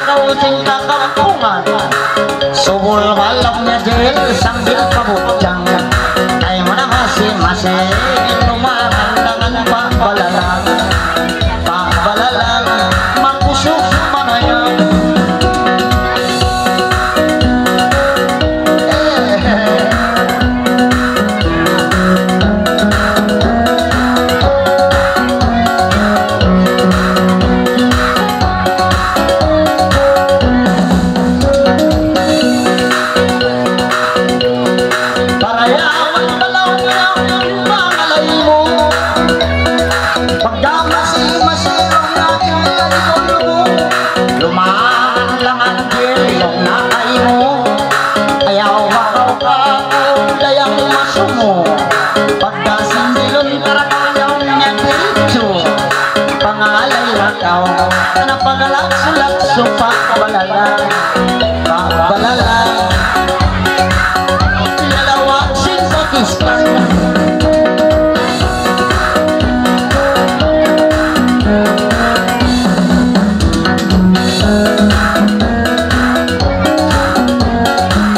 kau cinta kampungan subul malamnya jel sambil kabutjang kayak mana masing-masing lumayan dengan Pak Balalang makusuk manayang napagalaksulaksok Pak Balalang pinalawak sin Pakistan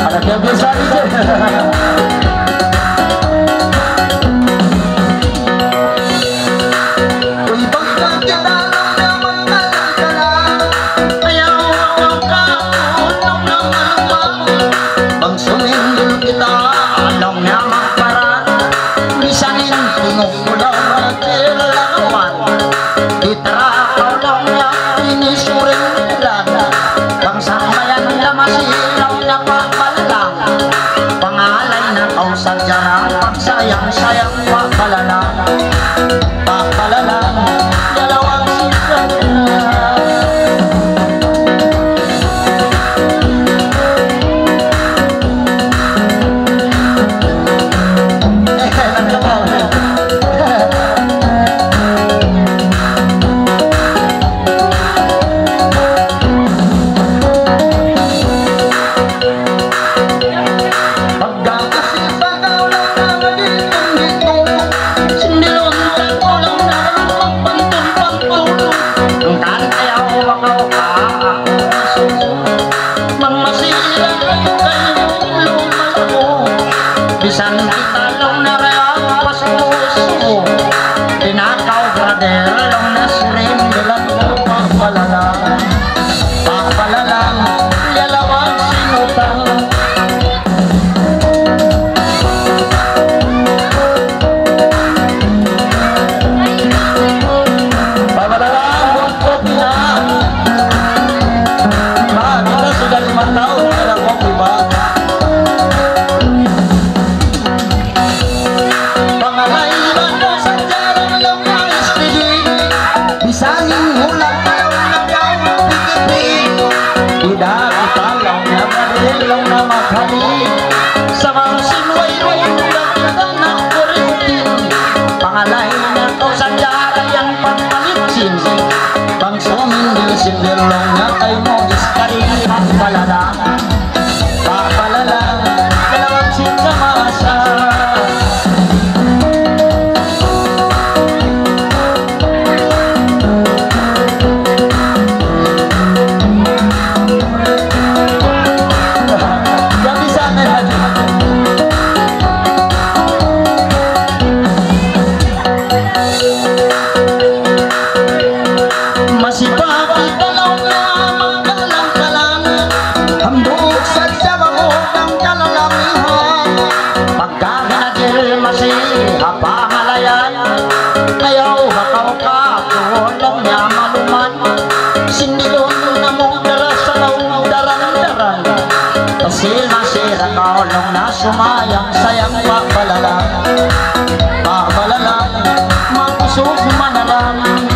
ada kebiasaan sayang Pak Balalang dalawang sisanya bisan kita long na reang pasuso tinakaw brother long na sirim bilang Pak Balalang lalawang sinutang Pak Balalang bukod na kita sudah 5 tahun ada kopi Pak sindirlongnya kay mo iskari Pak Balalang dalawang cinta masa yang bisa lagi masih pangalayan ayaw hakaw ka tulong niya maluman sindilon na mo dala sa darang pasil masira kaulong na sumayang sayang Pak Balalang makusog manalang